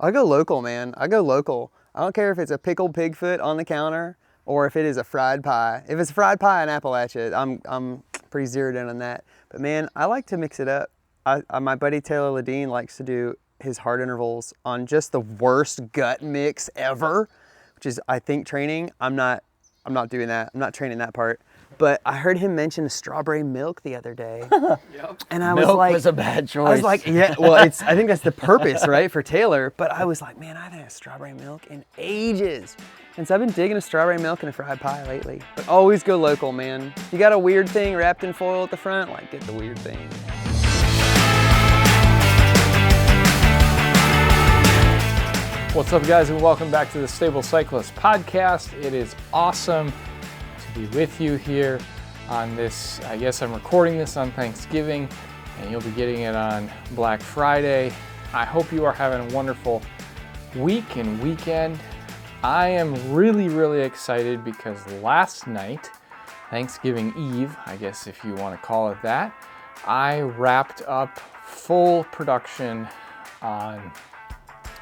I go local, man. I go local. I don't care if it's a pickled pig foot on the counter or if it is a fried pie. If it's a fried pie in Appalachia, I'm pretty zeroed in on that. But man, I like to mix it up. My buddy Taylor Ledeen likes to do his hard intervals on just the worst gut mix ever, which is, I think, training. I'm not doing that. I'm not training that part. But I heard him mention strawberry milk the other day. Yep. And I Milk was like, was a bad choice. I was like, yeah, well, I think that's the purpose, right, for Taylor. But I was like, man, I haven't had strawberry milk in ages. And so I've been digging a strawberry milk and a fried pie lately. But always go local, man. You got a weird thing wrapped in foil at the front, like, get the weird thing. What's up, guys, and welcome back to the Stable Cyclist Podcast. It is awesome to be with you here on this. I guess I'm recording this on Thanksgiving, and you'll be getting it on Black Friday. I hope you are having a wonderful week and weekend. I am really excited because last night, Thanksgiving Eve, I guess if you want to call it that, I wrapped up full production on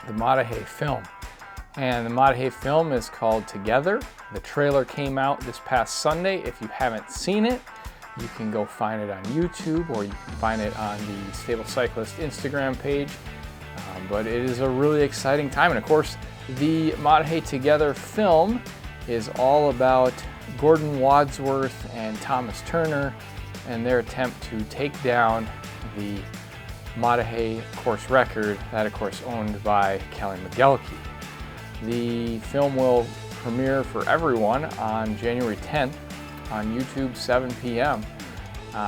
the Maah Daah Hey film. And the Maah Daah Hey film is called Together. The trailer came out this past Sunday. If you haven't seen it, you can go find it on YouTube or you can find it on the Stable Cyclist Instagram page. But it is a really exciting time. And of course, the Maah Daah Hey Together film is all about Gordon Wadsworth and Thomas Turner and their attempt to take down the Maah Daah Hey course record, that of course owned by Kelly McGillicuddy. The film will premiere for everyone on January 10th on YouTube, 7 p.m.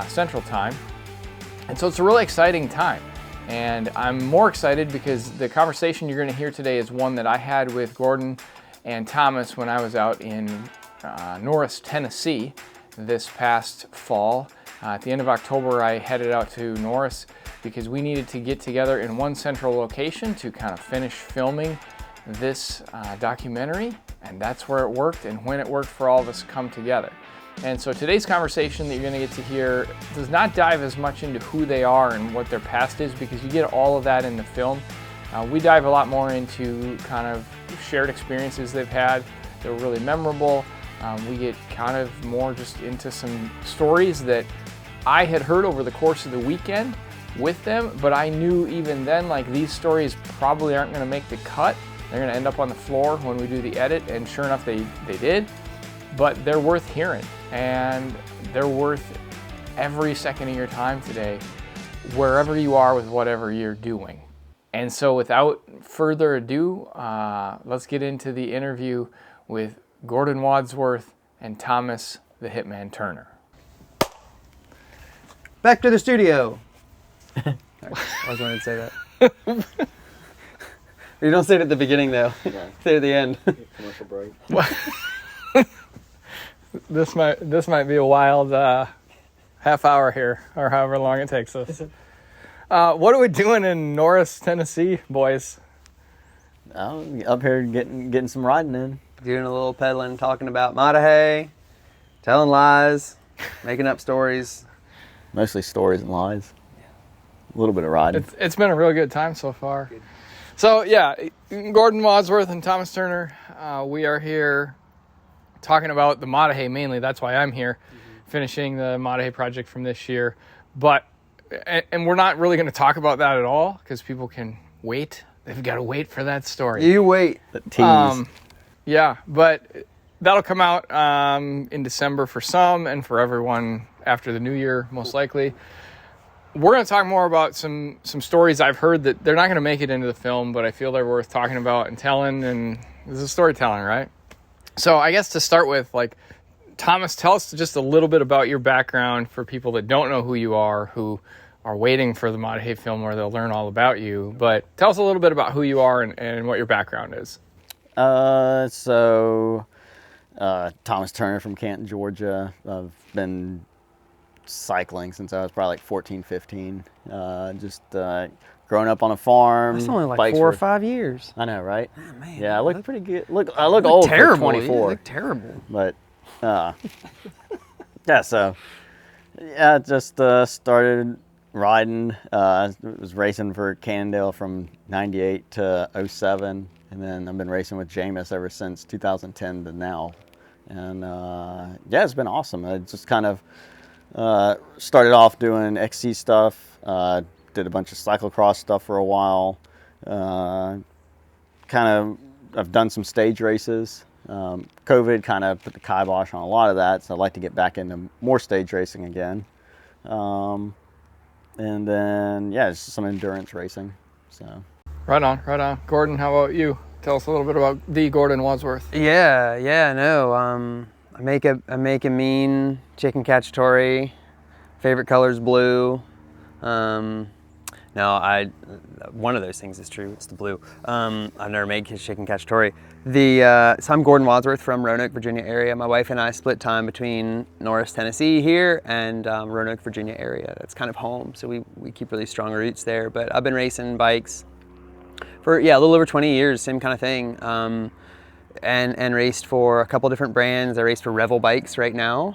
Central Time. And so it's a really exciting time. And I'm more excited because the conversation you're going to hear today is one that I had with Gordon and Thomas when I was out in Norris, Tennessee this past fall. At the end of October, I headed out to Norris because we needed to get together in one central location to kind of finish filming this documentary, and that's where it worked and when it worked for all of us to come together. And so today's conversation that you're going to get to hear does not dive as much into who they are and what their past is because you get all of that in the film. We dive a lot more into kind of shared experiences they've had that were really memorable. We get kind of more just into some stories that I had heard over the course of the weekend with them, but I knew even then, like, these stories probably aren't going to make the cut. They're going to end up on the floor when we do the edit, and sure enough, they did. But they're worth hearing, and they're worth every second of your time today, wherever you are with whatever you're doing. And so without further ado, let's get into the interview with Gordon Wadsworth and Thomas the Hitman Turner. Back to the studio. I was wanting to say that. You don't say it at the beginning, though. Yeah. Say it at the end. Commercial break. This might be a wild half hour here, or however long it takes us. What are we doing in Norris, Tennessee, boys? Up here getting some riding in. Doing a little peddling, talking about Maah Daah Hey, telling lies, making up stories. Mostly stories and lies. A little bit of riding. It's been a real good time so far. Good. So yeah, Gordon Wadsworth and Thomas Turner, we are here talking about the Maah Daah Hey mainly. That's why I'm here, finishing the Maah Daah Hey project from this year. But and we're not really going to talk about that at all because people can wait. They've got to wait for that story. You wait. The tease. Yeah, but that'll come out in December for some and for everyone after the new year, most likely. We're going to talk more about some stories I've heard that they're not going to make it into the film, but I feel they're worth talking about and telling, and this is storytelling, right? So I guess to start with, like, Thomas, tell us just a little bit about your background for people that don't know who you are, who are waiting for the Maah Daah Hey film where they'll learn all about you. But tell us a little bit about who you are and what your background is. Thomas Turner from Canton, Georgia. I've been cycling since I was probably like 14, 15. Growing up on a farm. That's only like 4 or 5 years. I know, right? Oh, man, yeah, I look pretty good. I look old terrible. for 24. You look terrible. But, yeah, so, yeah, I just started riding. Was racing for Cannondale from '98 to '07, and then I've been racing with Jameis ever since 2010 to now. And yeah, it's been awesome. I just kind of started off doing XC stuff. Did a bunch of cyclocross stuff for a while. I've done some stage races. COVID kind of put the kibosh on a lot of that, so I'd like to get back into more stage racing again. And then, yeah, just some endurance racing. So. Right on. Gordon, how about you? Tell us a little bit about the Gordon Wadsworth. No. I make a mean chicken cacciatore. Favorite color's blue. One of those things is true. It's the blue. I've never made chicken cacciatore. So I'm Gordon Wadsworth from Roanoke, Virginia area. My wife and I split time between Norris, Tennessee here and Roanoke, Virginia area. That's kind of home, so we keep really strong roots there. But I've been racing bikes for a little over 20 years, same kind of thing. And raced for a couple different brands. I race for Revel Bikes right now.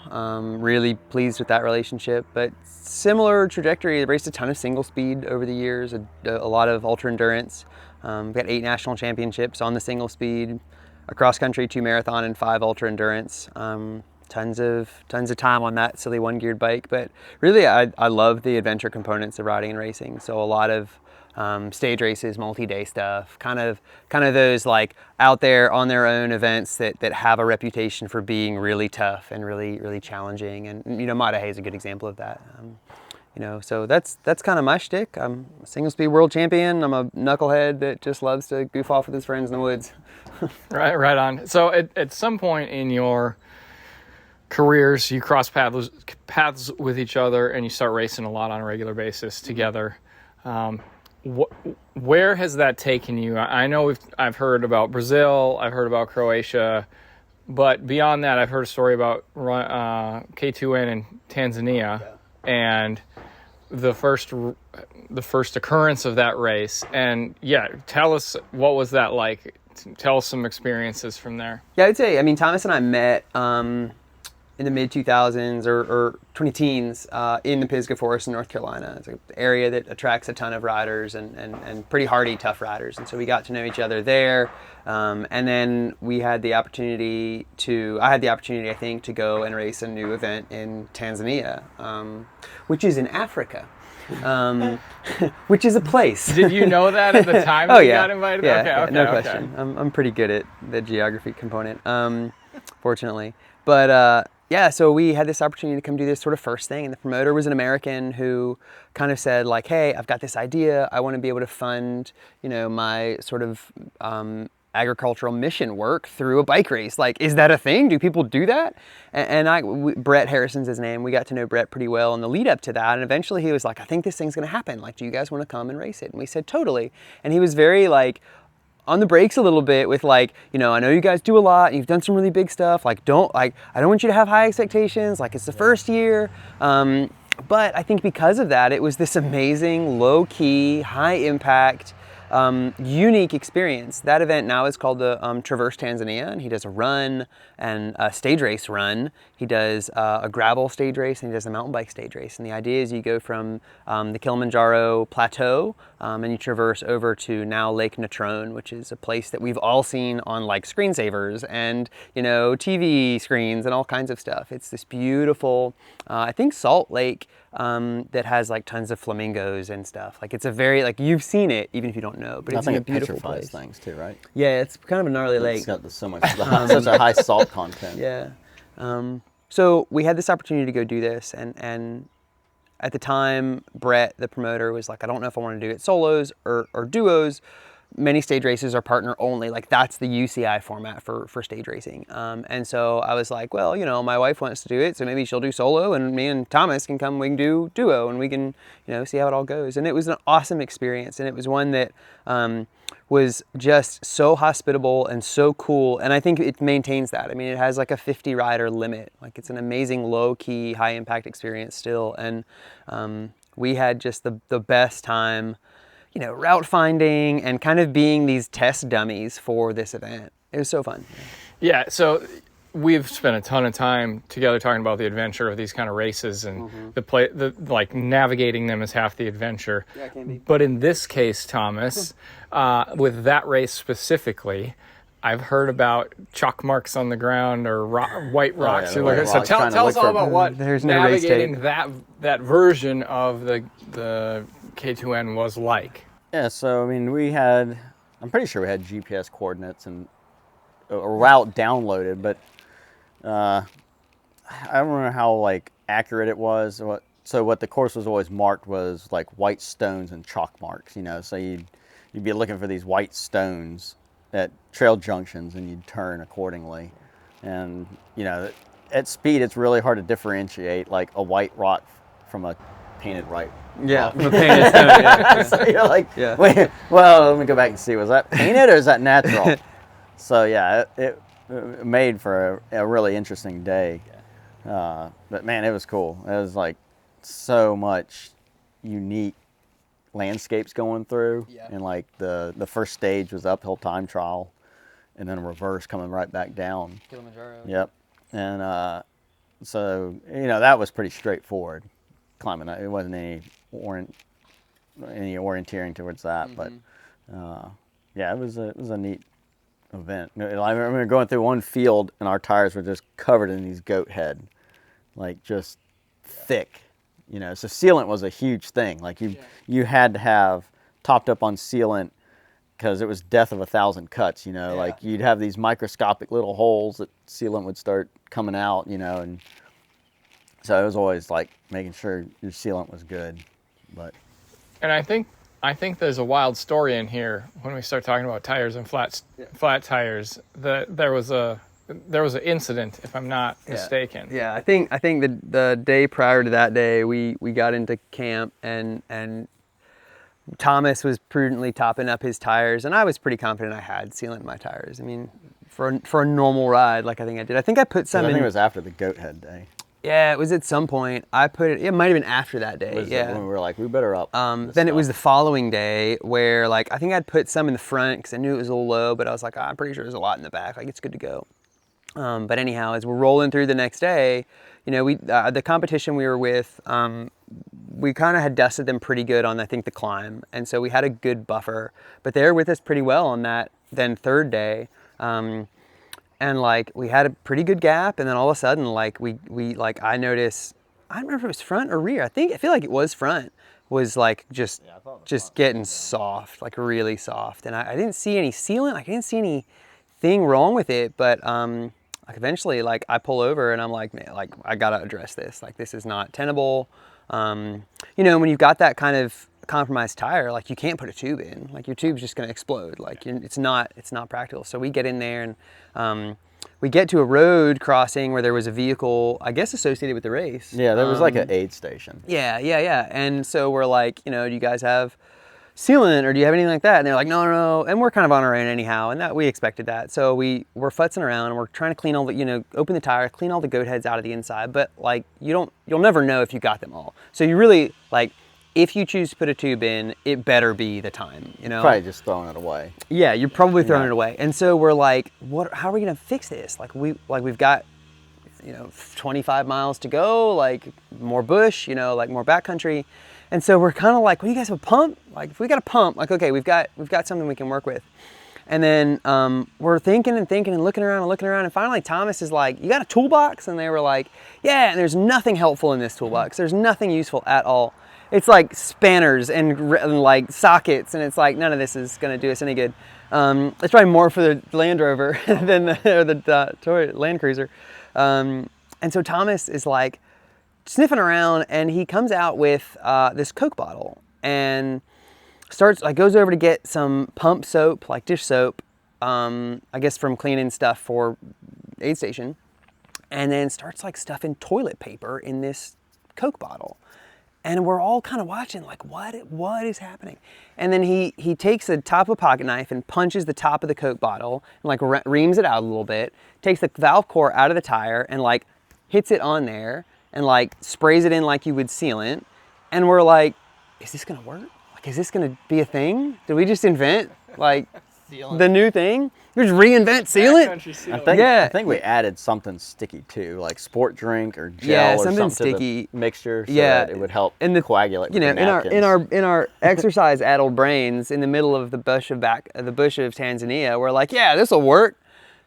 Really pleased with that relationship, but similar trajectory. I raced a ton of single speed over the years, a lot of ultra endurance. Got 8 national championships on the single speed, a cross country, 2 marathon, and 5 ultra endurance. Tons of time on that silly one-geared bike, but really I love the adventure components of riding and racing. So a lot of stage races, multi-day stuff, kind of those like out there on their own events that have a reputation for being really tough and really challenging. And Maah Daah Hey is a good example of that. So that's kind of my shtick. I'm a single speed world champion. I'm a knucklehead that just loves to goof off with his friends in the woods. Right on. So at some point in your careers, you cross paths with each other and you start racing a lot on a regular basis together. Where has that taken you? I know I've heard about Brazil, I've heard about Croatia, but beyond that, I've heard a story about K2N in Tanzania and the first occurrence of that race. And tell us, what was that like? Tell us some experiences from there. Yeah, I'd say, Thomas and I met in the mid-2000s or 20-teens in the Pisgah Forest in North Carolina. It's an area that attracts a ton of riders and pretty hardy, tough riders. And so we got to know each other there. And then I had the opportunity, I think, to go and race a new event in Tanzania, which is in Africa. Which is a place. Did you know that at the time you got invited? Okay, no question. I'm pretty good at the geography component, fortunately. But so we had this opportunity to come do this sort of first thing, and the promoter was an American who kind of said like, hey, I've got this idea. I want to be able to fund, my sort of agricultural mission work through a bike race. Like, is that a thing? Do people do that? Brett Harrison's his name. We got to know Brett pretty well in the lead up to that. And eventually he was like, I think this thing's going to happen. Like, do you guys want to come and race it? And we said, totally. And he was very like, on the brakes a little bit with like, I know you guys do a lot and you've done some really big stuff. Like, I don't want you to have high expectations. Like, it's the first year. But I think because of that, it was this amazing, low key, high impact, unique experience. That event now is called the Traverse Tanzania, and he does a run and a stage race run. He does a gravel stage race, and he does a mountain bike stage race. And the idea is you go from the Kilimanjaro plateau and you traverse over to now Lake Natrone, which is a place that we've all seen on like screensavers and TV screens and all kinds of stuff. It's this beautiful, I think, salt lake that has like tons of flamingos and stuff. Like, it's a very, like, you've seen it even if you don't know, but it's a beautiful place. Things too, right? Yeah, it's kind of a gnarly lake. It's got so much, such a high salt content. Yeah. So we had this opportunity to go do this, and at the time, Brett, the promoter, was like, I don't know if I want to do it solos or duos. Many stage races are partner only. Like, that's the UCI format for stage racing. And so I was like, well, my wife wants to do it, so maybe she'll do solo, and me and Thomas can come, we can do duo, and we can, see how it all goes. And it was an awesome experience, and it was one that was just so hospitable and so cool. And I think it maintains that. I mean, it has like a 50 rider limit. Like, it's an amazing low key, high impact experience still. And we had just the best time, route finding and kind of being these test dummies for this event. It was so fun. Yeah, so we've spent a ton of time together talking about the adventure of these kind of races, and like navigating them is half the adventure. Yeah, it can be. But in this case, Thomas, with that race specifically, I've heard about chalk marks on the ground or white rocks. the white So rocks, tell trying to us look all for- about what There's no race navigating that version of the K2N was like. Yeah, so I mean, I'm pretty sure we had GPS coordinates and a route downloaded, but I don't remember how like accurate it was. What the course was always marked was like white stones and chalk marks, so you'd be looking for these white stones at trail junctions, and you'd turn accordingly. And at speed, it's really hard to differentiate like a white rock from a painted rock. Yeah, Well, the painted stone, yeah. so you're like, Yeah. wait, well, let me go back and see, was that painted or is that natural? So yeah, it made for a really interesting day. But man, it was cool. It was like so much unique landscapes going through. Yeah. And like the first stage was uphill time trial, and then a reverse coming right back down. Kilimanjaro. Yep. And so that was pretty straightforward climbing. It wasn't any orienteering towards that, but yeah, it was a neat event. I remember going through one field and our tires were just covered in these goat head, like just thick. So sealant was a huge thing. Like you had to have topped up on sealant because it was death of 1,000 cuts. Like you'd have these microscopic little holes that sealant would start coming out. And so it was always like making sure your sealant was good. And I think there's a wild story in here when we start talking about tires and flat tires. There was an incident, if I'm not mistaken. Yeah, I think the day prior to that day, we got into camp and Thomas was prudently topping up his tires, and I was pretty confident I had sealant in my tires. I mean, for a normal ride, like I think I did. I think I put some in. I think it was after the goat head day. Yeah, it was at some point. I put it. It might have been after that day. When we were like, we better up. Then it was the following day where like I think I'd put some in the front because I knew it was a little low, but I was like, I'm pretty sure there's a lot in the back. Like it's good to go. But anyhow, as we're rolling through the next day, the competition we were with, we kind of had dusted them pretty good on I think the climb, and so we had a good buffer. But they were with us pretty well on that then third day. And like we had a pretty good gap, and then all of a sudden, like we like I noticed, I don't remember if it was front or rear. I feel like it was front. Was like just getting soft, like really soft, and I didn't see any sealant. Like I didn't see anything wrong with it, but like eventually, like I pull over and I'm like, man, like I gotta address this. Like this is not tenable. When you've got that kind of compromised tire, like you can't put a tube in. Like your tube's just gonna explode. Like it's not practical. So we get in there and we get to a road crossing where there was a vehicle, I guess associated with the race. Yeah, there was like an aid station. Yeah. And so we're like, do you guys have sealant or do you have anything like that? And they're like, no. And we're kind of on our own anyhow, and that we expected that. So we're futzing around and we're trying to clean all the, open the tire, clean all the goat heads out of the inside. But like you'll never know if you got them all. So you really like. If you choose to put a tube in, it better be the time, Probably just throwing it away. Yeah, you're probably throwing it away. And so we're like, how are we gonna fix this? Like we've got, 25 miles to go, like more bush, like more backcountry. And so we're kind of like, well, you guys have a pump? Like if we got a pump, like okay, we've got something we can work with. And then we're thinking and looking around, and finally Thomas is like, you got a toolbox? And they were like, yeah, and there's nothing helpful in this toolbox. There's nothing useful at all. It's like spanners and like sockets, and it's like none of this is going to do us any good. It's probably more for the Land Rover than the Toyota Land Cruiser. And so Thomas is like sniffing around, and he comes out with this Coke bottle and goes over to get some pump soap, like dish soap, I guess from cleaning stuff for aid station, and then starts like stuffing toilet paper in this Coke bottle. And we're all kind of watching, like, what is happening? And then he takes the top of a pocket knife and punches the top of the Coke bottle and like reams it out a little bit, takes the valve core out of the tire and like hits it on there and like sprays it in like you would sealant. And we're like, is this gonna work? Like, is this gonna be a thing? Did we just invent like the new thing. Just reinvent sealant. I think we added something sticky too, like sport drink or gel Yeah, or something something sticky. to the mixture, so that it would help coagulate. You know, in our exercise-addled brains, in the middle of the bush of Tanzania, we're like, yeah, this will work.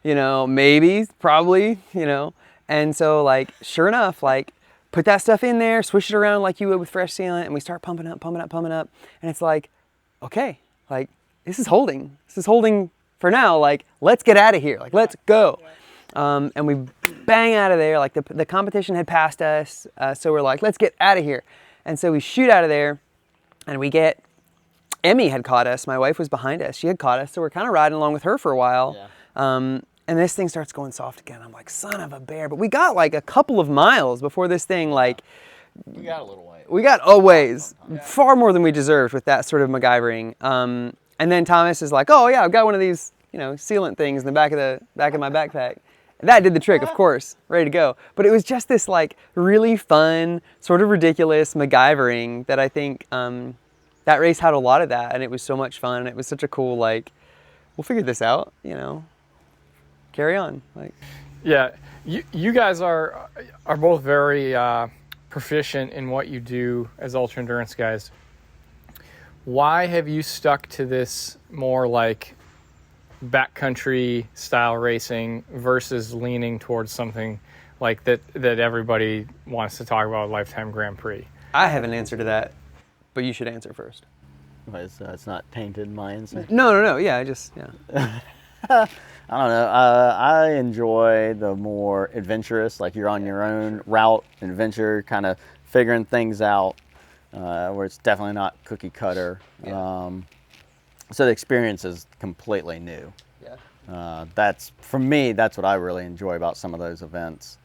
You know, maybe, probably. You know, and so like, sure enough, like, put that stuff in there, swish it around like you would with fresh sealant, and we start pumping up, and it's like, okay, like, this is holding for now. Like, let's get out of here. Like, let's go. And we bang out of there. Like, the competition had passed us, so we're like, let's get out of here. And so we shoot out of there, and Emmy had caught us. My wife was behind us. She had caught us, so we're kind of riding along with her for a while. Yeah. And this thing starts going soft again. I'm like, son of a bear. But we got like a couple of miles before this thing, like... We got a little way. We got a ways. Far more than we deserved with that sort of MacGyvering. And then Thomas is like, oh yeah, I've got one of these, you know, sealant things in the back of my backpack. And that did the trick, of course, ready to go. But it was just this like really fun, sort of ridiculous MacGyvering that I think that race had a lot of that, and it was so much fun. And it was such a cool, like, we'll figure this out, you know. Carry on, like. Yeah, you guys are both very proficient in what you do as ultra endurance guys. Why have you stuck to this more like backcountry style racing versus leaning towards something like that everybody wants to talk about, Lifetime Grand Prix? I have an answer to that, but you should answer first. It's not tainted, my answer. No. Yeah, I don't know. I enjoy the more adventurous, like you're on your own route, adventure, kind of figuring things out, where it's definitely not cookie cutter. Yeah. So the experience is completely new. Yeah. For me, that's what I really enjoy about some of those events.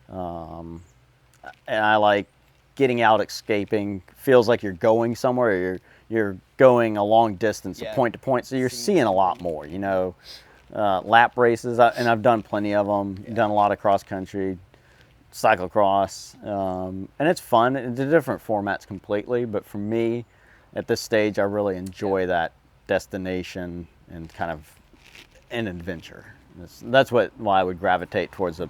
And I like getting out, escaping. Feels like you're going somewhere. You're going a long distance, point to point, so you're seeing a lot more, you know. Lap races, and I've done plenty of them. Done a lot of cross country, cyclocross, and it's fun. It's different formats completely, but for me, at this stage, I really enjoy that destination and kind of an adventure. That's why I would gravitate towards you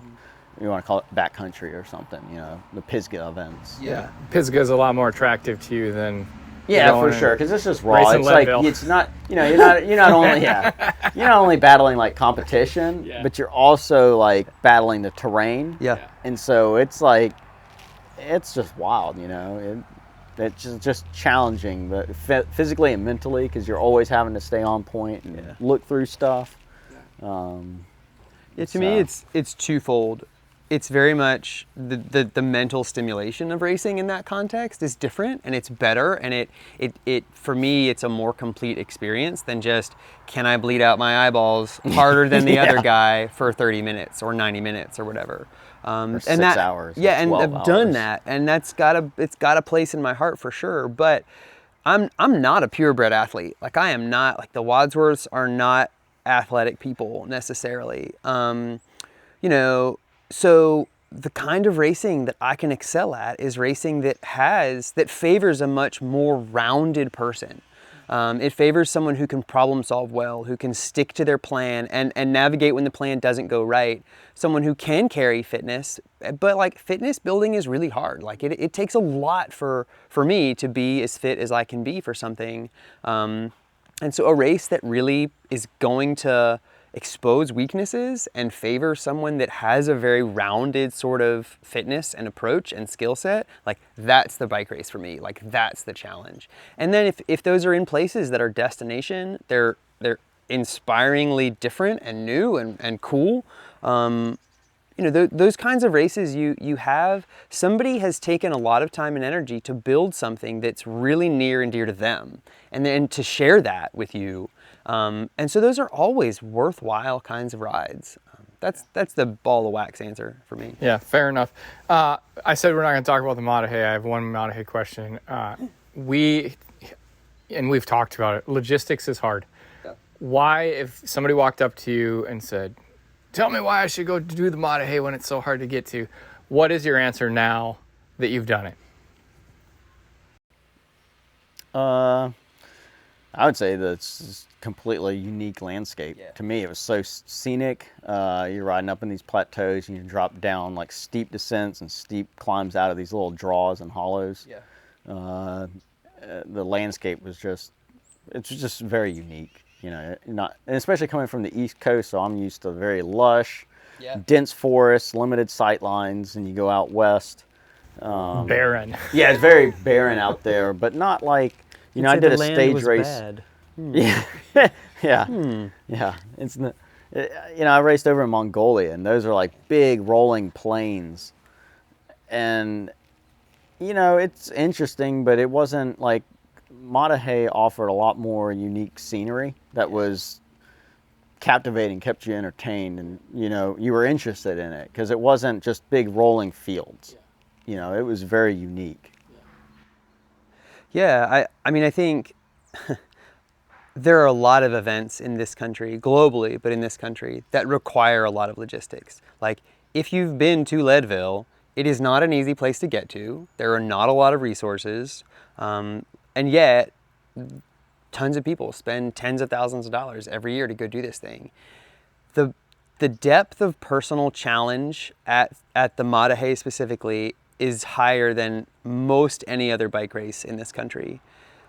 want to call it backcountry or something, you know, the Pisgah events. Yeah, Pisgah is a lot more attractive to you than. Yeah, for sure, because it's just raw. It's like it's not, you know, you're not only battling like competition, but you're also like battling the terrain. Yeah. And so it's like, it's just wild, you know. It's just challenging, but physically and mentally, because you're always having to stay on point and look through stuff. To me, it's twofold. It's very much the mental stimulation of racing in that context is different, and it's better, and it for me, it's a more complete experience than just, can I bleed out my eyeballs harder than the other guy for 30 minutes or 90 minutes or whatever. Or 6 hours. Yeah, and I've done that, and it's got a place in my heart for sure. But I'm not a purebred athlete. Like, I am not, like, the Wadsworths are not athletic people necessarily. You know, so the kind of racing that I can excel at is racing that favors a much more rounded person. It favors someone who can problem solve well, who can stick to their plan and navigate when the plan doesn't go right. Someone who can carry fitness, but like, fitness building is really hard. Like, it takes a lot for me to be as fit as I can be for something. And so a race that really is going to expose weaknesses and favor someone that has a very rounded sort of fitness and approach and skill set, like, that's the bike race for me. Like, that's the challenge. And then if those are in places that are destination, they're inspiringly different and new and cool. You know, those kinds of races, you have, somebody has taken a lot of time and energy to build something that's really near and dear to them, and then to share that with you. And so those are always worthwhile kinds of rides. That's the ball of wax answer for me. Yeah, fair enough. I said we're not going to talk about the Maah Daah Hey. I have one Maah Daah Hey question. We've talked about it. Logistics is hard. Yeah. Why, if somebody walked up to you and said, tell me why I should go do the Maah Daah Hey when it's so hard to get to, what is your answer now that you've done it? I would say that's completely unique landscape. Yeah. To me, it was so scenic. You're riding up in these plateaus and you drop down like steep descents and steep climbs out of these little draws and hollows. Yeah. The landscape was it's just very unique. And especially coming from the East Coast, so I'm used to very lush, dense forests, limited sight lines, and you go out west. Barren. Yeah, it's very barren out there, but not like, I did a stage race. Bad. Yeah, yeah. It's I raced over in Mongolia, and those are like big rolling plains, and it's interesting, but it wasn't like Maah Daah Hey offered a lot more unique scenery that was captivating, kept you entertained, and you were interested in it because it wasn't just big rolling fields. It was very unique. Yeah, I mean, I think there are a lot of events in this country, globally, but in this country, that require a lot of logistics. Like, if you've been to Leadville, it is not an easy place to get to. There are not a lot of resources, and yet tons of people spend tens of thousands of dollars every year to go do this thing. The depth of personal challenge at the Maah Daah Hey specifically is higher than most any other bike race in this country.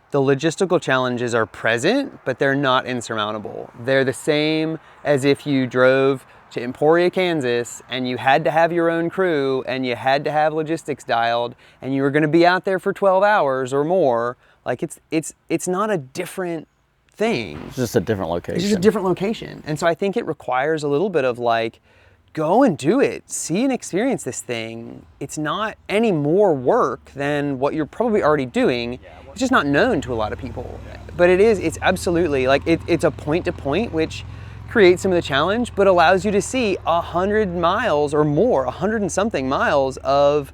The logistical challenges are present, but they're not insurmountable. They're the same as if you drove to Emporia, Kansas, and you had to have your own crew, and you had to have logistics dialed, and you were gonna be out there for 12 hours or more. Like, it's not a different thing. It's just a different location. It's just a different location. And so I think it requires a little bit of like, go and do it. See and experience this thing. It's not any more work than what you're probably already doing. It's just not known to a lot of people. But it's absolutely, like, it's a point to point, which creates some of the challenge, but allows you to see 100 miles or more, 100 and something miles of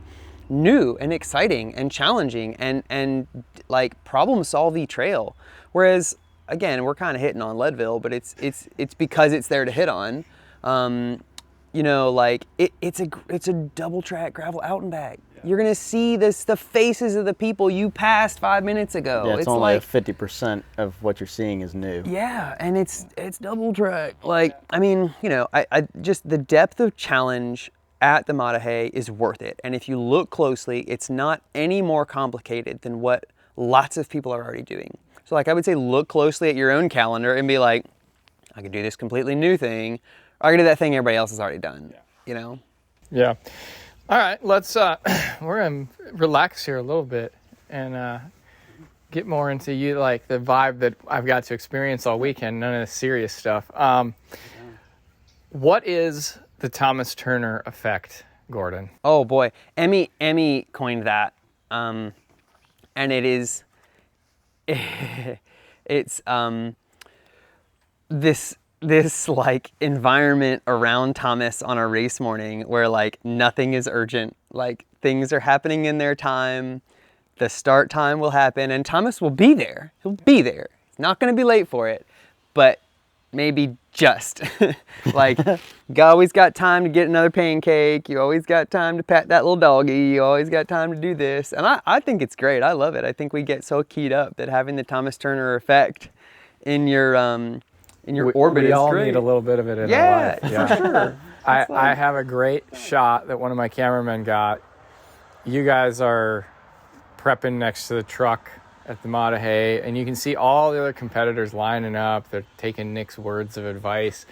new and exciting and challenging and like problem-solving trail. Whereas, again, we're kind of hitting on Leadville, but it's because it's there to hit on. Like it's a double track gravel out and back. You're gonna see the faces of the people you passed 5 minutes ago. Yeah, it's only like 50% of what you're seeing is new. Yeah, and it's double track. Like, I mean, I just, the depth of challenge at the Maah Daah Hey is worth it. And if you look closely, it's not any more complicated than what lots of people are already doing. So, like, I would say look closely at your own calendar and be like, I could do this completely new thing, or I could do that thing everybody else has already done. Yeah. All right, let's we're gonna relax here a little bit and get more into you, like the vibe that I've got to experience all weekend. None of the serious stuff. What is the Thomas Turner effect, Gordon? Oh boy, Emmy coined that, and it is, it's this like environment around Thomas on a race morning where like nothing is urgent, like things are happening in their time, the start time will happen, and Thomas will be there. He'll be there. He's not going to be late for it, but maybe just like, you always got time to get another pancake. You always got time to pat that little doggy. You always got time to do this. And I think it's great. I love it. I think we get so keyed up that having the Thomas Turner effect in your orbit is we all great. need a little bit of it in our life. Yeah, for sure. I have a great shot that one of my cameramen got. You guys are prepping next to the truck at the Maah Daah Hey, and you can see all the other competitors lining up. They're taking Nick's words of advice.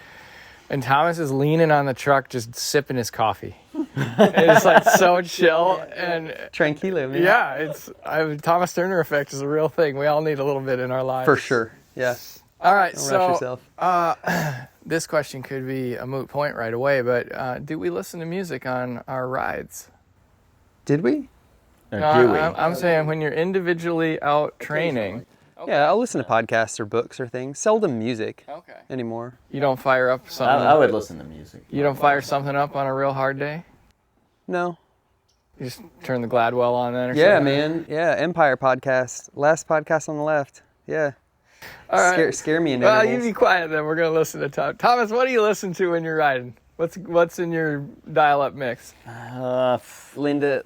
And Thomas is leaning on the truck, just sipping his coffee. It's like so chill and Tranquilo, man. Yeah, Thomas Turner effect is a real thing. We all need a little bit in our lives. For sure. Yeah. All right, Don't rush yourself. This question could be a moot point right away, but do we listen to music on our rides? Did we? Or No, do we? I'm saying when you're individually out training. Okay. Yeah, I'll listen to podcasts or books or things. Seldom music Okay. anymore. You don't fire up something. I would listen to music. You don't fire something up on a real hard day? No. You just turn the Gladwell on then or Yeah, something? man. Yeah, Empire podcast. Last podcast on the left. Yeah. All right. Scare me in Well, you intervals. be quiet then. We're going to listen to Tom. Thomas, what do you listen to when you're riding? What's in your dial-up mix? Linda,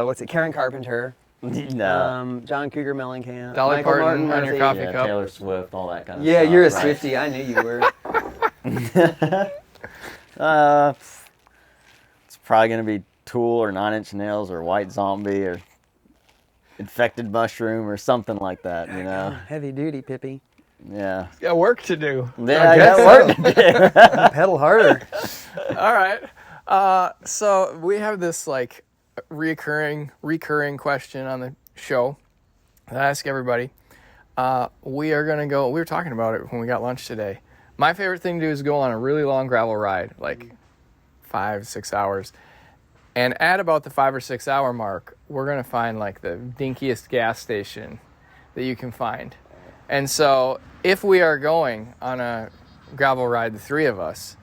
what's it? Karen Carpenter. No. John Cougar Mellencamp. Dolly Michael Parton Martin on your Murphy. coffee Yeah, cup. Taylor Swift, all that kind of Yeah, stuff. you're a right. Swiftie. I knew you were. It's probably gonna be Tool or Nine Inch Nails or White Zombie or Infected Mushroom or something like that. You know? Heavy duty, Pippi. Yeah. Got work to do. Yeah, I guess got work to do. Pedal harder. All right. So we have this like recurring question on the show that I ask everybody. We were talking about it when we got lunch today. My favorite thing to do is go on a really long gravel ride, like 5-6 hours. And at about the 5 or 6 hour mark, we're going to find like the dinkiest gas station that you can find. And so if we are going on a gravel ride, the three of us,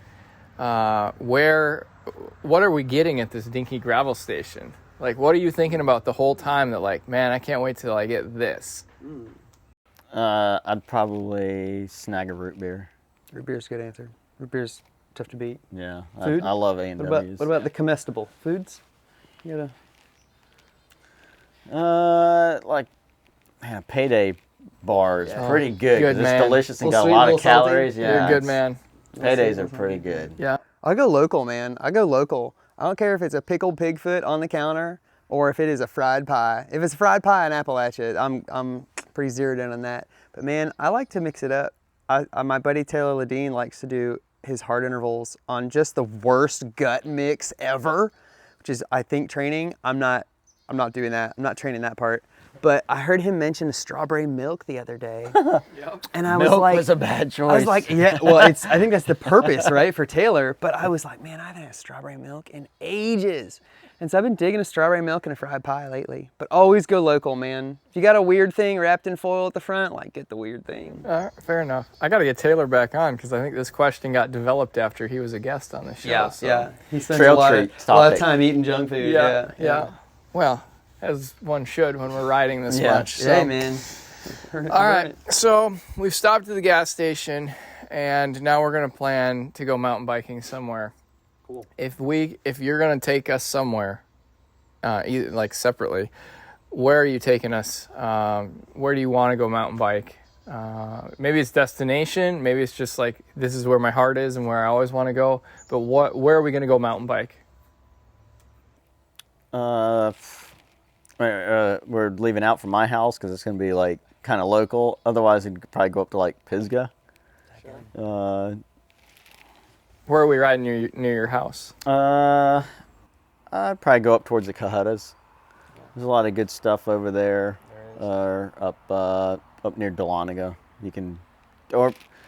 what are we getting at this dinky gravel station? Like, what are you thinking about the whole time that like, man, I can't wait till I get this? I'd probably snag a root beer. Root beer's a good answer. Root beer's tough to beat. Yeah, Food? I love What A&Ws. about the comestible foods? You Like, man, Payday bar is pretty good. 'Cause Good, man. It's delicious and Little got a sweet, lot little of salty. calories. Yeah, You're a good man. Paydays are pretty good. Yeah. I'll go local, man. I go local. I don't care if it's a pickled pig foot on the counter or if it is a fried pie. If it's a fried pie in Appalachia, I'm pretty zeroed in on that. But man, I like to mix it up. My buddy Taylor Ladine likes to do his hard intervals on just the worst gut mix ever, which is, I think, training. I'm not doing that. I'm not training that part. But I heard him mention strawberry milk the other day, and I was Milk like, was a bad choice. I was like, yeah, well, I think that's the purpose, right, for Taylor. But I was like, man, I haven't had strawberry milk in ages. And so I've been digging a strawberry milk and a fried pie lately. But always go local, man. If you got a weird thing wrapped in foil at the front, like, get the weird thing. Fair enough. I got to get Taylor back on because I think this question got developed after he was a guest on the show. So. Yeah. He spends Trail a lot treat of topic. time eating junk food. Yeah. Well, as one should when we're riding this Yeah. much. So. Hey, man. All right. So we've stopped at the gas station, and now we're going to plan to go mountain biking somewhere. Cool. If you're going to take us somewhere, either, like separately, where are you taking us? Where do you want to go mountain bike? Maybe it's destination. Maybe it's just like this is where my heart is and where I always want to go. But where are we going to go mountain bike? We're leaving out from my house because it's going to be like kind of local. Otherwise, we'd probably go up to like Pisgah. Where are we riding near your house? I'd probably go up towards the Cohuttas. There's a lot of good stuff over there. Or up near Dahlonega.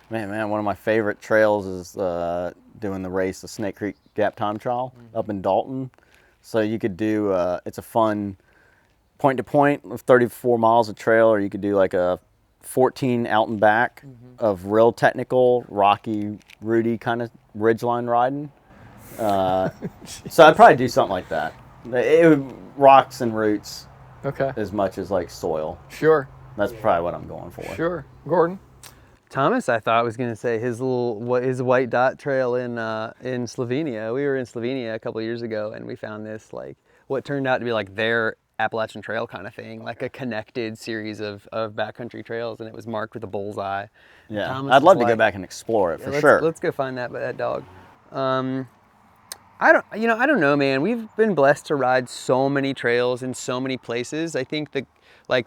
Man, one of my favorite trails is doing the race, the Snake Creek Gap Time Trial up in Dalton. So you could do, it's a fun point to point of 34 miles of trail, or you could do like a 14 out and back of real technical, rocky, rooty kind of ridgeline riding. So I'd probably do something like that. Rocks and roots Okay. as much as like soil. Sure. That's probably what I'm going for. Sure. Gordon? Thomas, I thought, was going to say his white dot trail in Slovenia. We were in Slovenia a couple of years ago, and we found this, like, what turned out to be like their Appalachian Trail kind of thing, like a connected series of backcountry trails, and it was marked with a bullseye. Yeah, Thomas I'd love was to go like, back and explore it for let's, sure. Let's go find that dog. I don't know, man. We've been blessed to ride so many trails in so many places. I think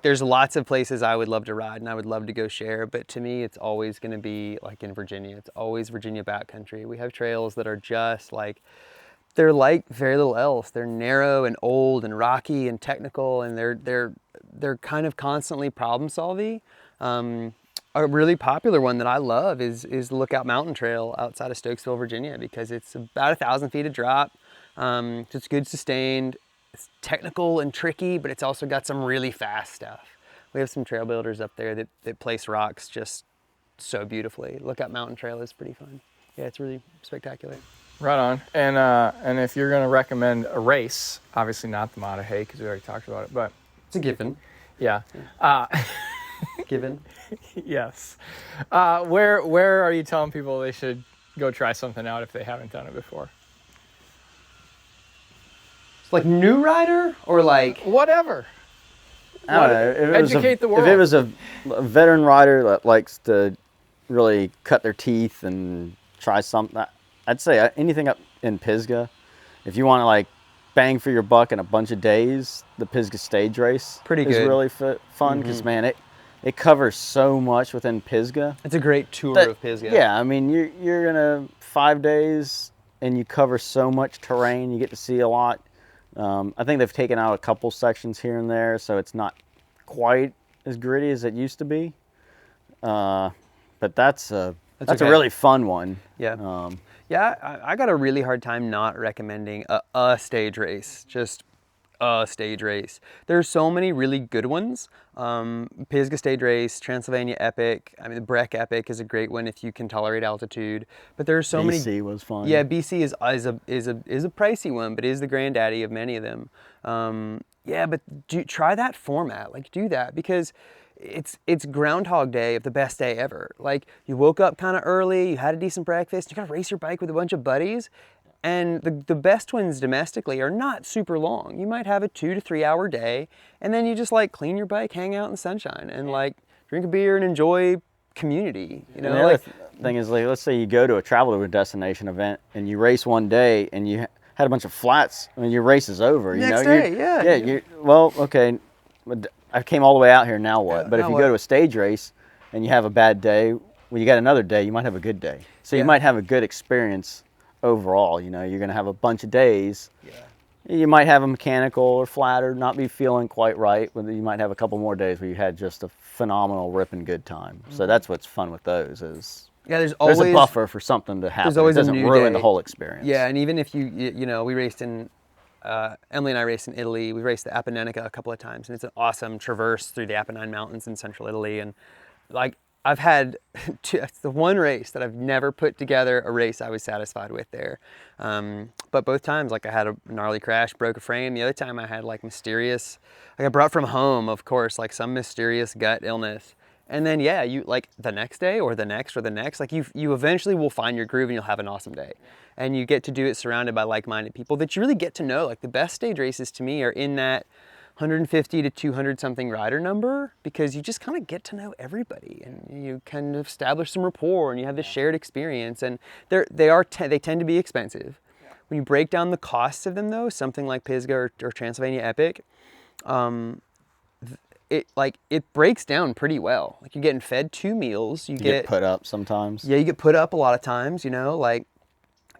there's lots of places I would love to ride and I would love to go share, but to me, it's always going to be like in Virginia. It's always Virginia backcountry. We have trails that are just like, they're like very little else. They're narrow and old and rocky and technical, and they're kind of constantly problem solving. A really popular one that I love is the Lookout Mountain Trail outside of Stokesville, Virginia, because it's about 1,000 feet of drop. So it's good sustained. It's technical and tricky, but it's also got some really fast stuff. We have some trail builders up there that place rocks just so beautifully. Lookout Mountain Trail is pretty fun. Yeah, it's really spectacular. Right on. And if you're going to recommend a race, obviously not the Maah Daah Hey because we already talked about it, but It's a given. yeah. Given. Yes. Where are you telling people they should go try something out if they haven't done it before? Like new rider or like Whatever. I don't know. Educate the world. If it was a veteran rider that likes to really cut their teeth and try something, I'd say anything up in Pisgah. If you want to like bang for your buck in a bunch of days, the Pisgah stage race is really fun because man, it covers so much within Pisgah. It's a great tour of Pisgah. Yeah, I mean you're gonna 5 days and you cover so much terrain. You get to see a lot. I think they've taken out a couple sections here and there, so it's not quite as gritty as it used to be. But that's a really fun one. Yeah. I got a really hard time not recommending a stage race, just a stage race. There's so many really good ones. Pisgah stage race, Transylvania Epic. I mean, the Breck Epic is a great one if you can tolerate altitude. But there's so many. BC was fun. Yeah, BC is a pricey one, but is the granddaddy of many of them. But try that format. Like, do that because it's Groundhog Day of the best day ever. Like, you woke up kind of early, you had a decent breakfast, you got to race your bike with a bunch of buddies. And the best ones domestically are not super long. You might have a 2 to 3 hour day, and then you just like clean your bike, hang out in the sunshine, and like drink a beer and enjoy community. You know, and the other thing is, like, let's say you go to a travel to a destination event and you race one day and you had a bunch of flats when your race is over. Next day, yeah. Well, okay, I came all the way out here. Now what? But if you go to a stage race and you have a bad day, when you got another day, you might have a good day. So you might have a good experience. Overall, you know, you're going to have a bunch of days. Yeah. You might have a mechanical or flat or not be feeling quite right. But you might have a couple more days where you had just a phenomenal ripping good time. So that's what's fun with those is there's always a buffer for something to happen. There's always it doesn't a new ruin day. The whole experience. Yeah, and even if you know, we raced in Emily and I raced in Italy. We raced the Appenninica a couple of times, and it's an awesome traverse through the Apennine Mountains in central Italy. And like, I've had it's the one race that I've never put together a race I was satisfied with there. But both times, like, I had a gnarly crash, broke a frame. The other time I had like mysterious, like I brought from home, of course, like some mysterious gut illness. And then, you like the next day or the next or the next, like you eventually will find your groove and you'll have an awesome day. And you get to do it surrounded by like-minded people that you really get to know. Like, the best stage races to me are in that 150 to 200 something rider number, because you just kind of get to know everybody and you kind of establish some rapport and you have this shared experience, and they tend to be expensive. When you break down the costs of them though, something like Pisgah or Transylvania Epic, it breaks down pretty well. Like, you're getting fed 2 meals, you get put up sometimes. Yeah, you get put up a lot of times, you know, like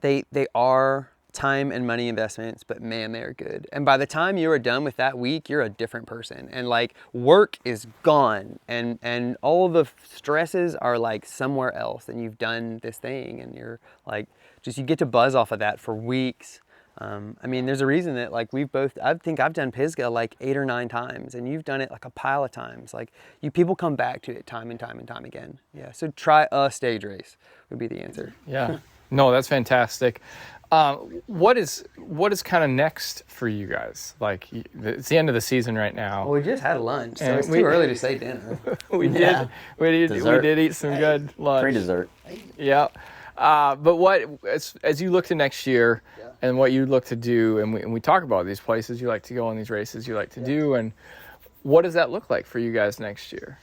they are time and money investments, but man, they are good. And by the time you are done with that week, you're a different person. And like, work is gone and all the stresses are like somewhere else, and you've done this thing and you're like, just, you get to buzz off of that for weeks. I mean, there's a reason that like I think I've done Pisgah like 8 or 9 times, and you've done it like a pile of times. Like, people come back to it time and time and time again. Yeah. So try a stage race would be the answer. Yeah. No, that's fantastic. What is kind of next for you guys? Like, it's the end of the season right now. Well, we just had lunch, so it's too early to say dinner. We did eat some good lunch. Pre-dessert. Yeah. But what, as you look to next year and what you look to do, and we talk about these places you like to go on, these races you like to do, and what does that look like for you guys next year?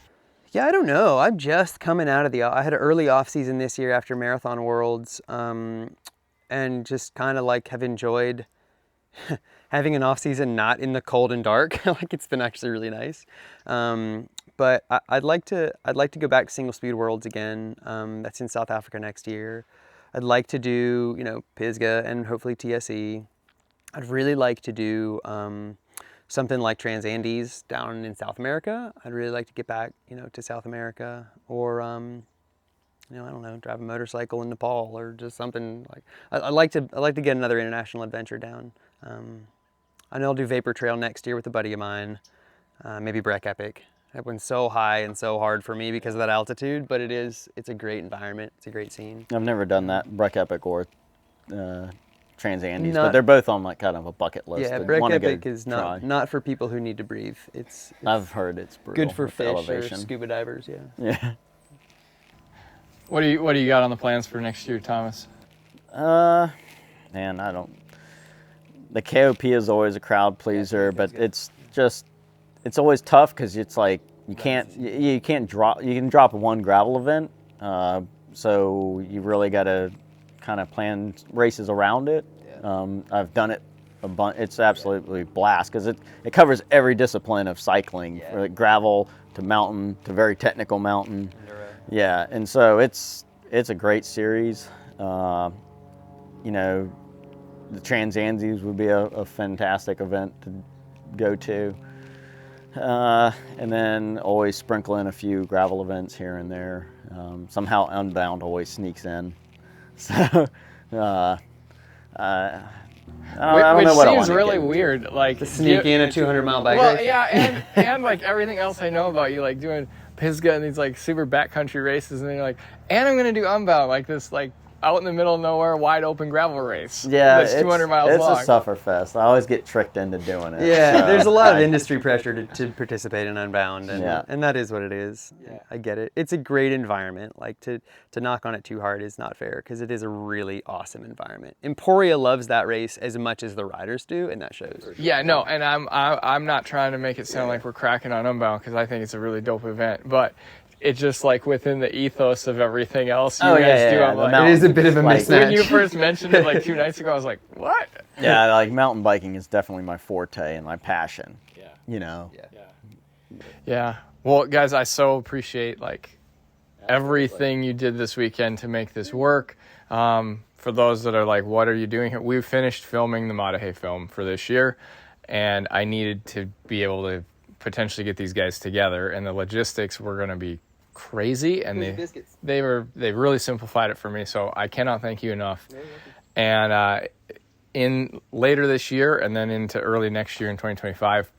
Yeah, I don't know. I'm just coming out of I had an early off season this year after Marathon Worlds, and just kind of like have enjoyed having an off season not in the cold and dark. Like, it's been actually really nice. But I'd like to go back to Single Speed Worlds again. That's in South Africa next year. I'd like to do, you know, Pisgah and hopefully TSE. I'd really like to do something like Trans-Andes down in South America. I'd really like to get back, you know, to South America, or you know, I don't know, drive a motorcycle in Nepal or just something like. I'd like to get another international adventure down. I know I'll do Vapor Trail next year with a buddy of mine. Maybe Breck Epic. That one's so high and so hard for me because of that altitude, but it's a great environment. It's a great scene. I've never done that, Breck Epic or Trans-Andes, but they're both on like kind of a bucket list. Yeah, Breck Epic is not for people who need to breathe. I've heard it's brutal. Good for fish or scuba divers. Yeah. Yeah. What do you got on the plans for next year, Thomas? Man, I don't. The KOP is always a crowd pleaser, but it's just it's always tough because it's like you can drop one gravel event, so you really got to kind of plan races around it. I've done it a bunch. It's absolutely blast because it covers every discipline of cycling, like gravel to mountain to very technical mountain. Yeah, and so it's a great series. You know, the Transansies would be a fantastic event to go to. And then always sprinkle in a few gravel events here and there. Somehow Unbound always sneaks in. So, I don't know what I want to Which seems really get into. weird. Like To sneak in a 200-mile bike Well, race. yeah, and like everything else I know about you, like doing Pisgah and these like super backcountry races, and then you're like, and I'm gonna do Unbound, like this like out in the middle of nowhere, wide open gravel race. Yeah, that's 200 miles long. It's a suffer fest. I always get tricked into doing it. Yeah, so there's a lot of industry pressure to participate in Unbound, and, Yeah. and that is what it is. Yeah. I get it. It's a great environment. Like to knock on it too hard is not fair because it is a really awesome environment. Emporia loves that race as much as the riders do, and that shows. Yeah, no, and I'm not trying to make it sound like we're cracking on Unbound because I think it's a really dope event, but it's just like within the ethos of everything else you guys do. I'm the like, mountain- It is a bit of a like, mismatch. when you first mentioned it like 2 nights ago, I was like, what? Yeah, like mountain biking is definitely my forte and my passion. Yeah. You know. Yeah. Well, guys, I so appreciate like everything you did this weekend to make this work. For those that are like, what are you doing here? We've finished filming the Maah Daah Hey film for this year, and I needed to be able to potentially get these guys together, and the logistics were going to be crazy, and they really simplified it for me, so I cannot thank you enough. And in later this year and then into early next year in 2025,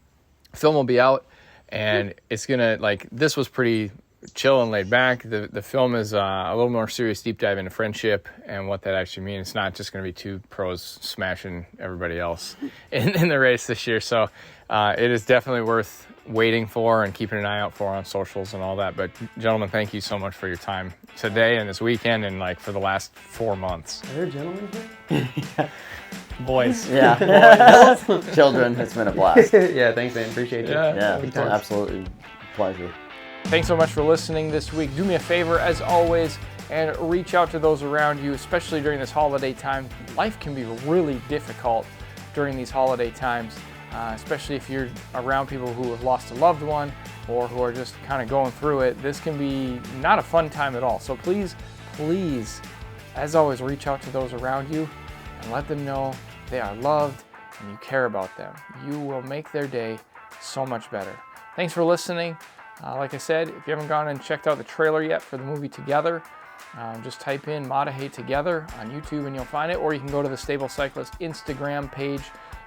film will be out, and it's gonna like this was pretty chill and laid back. The film is a little more serious deep dive into friendship and what that actually means. It's not just going to be 2 pros smashing everybody else in the race this year, so it is definitely worth waiting for and keeping an eye out for on socials and all that. But gentlemen, thank you so much for your time today and this weekend and like for the last 4 months. Are there gentlemen here? Boys. Yeah. Children, it's been a blast. Yeah, thanks, man. Appreciate you. Yeah, Good times. absolutely pleasure. Thanks so much for listening this week. Do me a favor, as always, and reach out to those around you, especially during this holiday time. Life can be really difficult during these holiday times, especially if you're around people who have lost a loved one or who are just kind of going through it. This can be not a fun time at all. So please, as always, reach out to those around you and let them know they are loved and you care about them. You will make their day so much better. Thanks for listening. Like I said, if you haven't gone and checked out the trailer yet for the movie Together, just type in Maah Daah Hey Together on YouTube and you'll find it, or you can go to the Stable Cyclist Instagram page.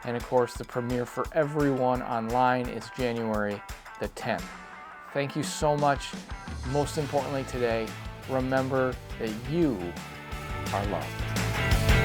And of course, the premiere for everyone online is January the 10th. Thank you so much. Most importantly today, remember that you are loved.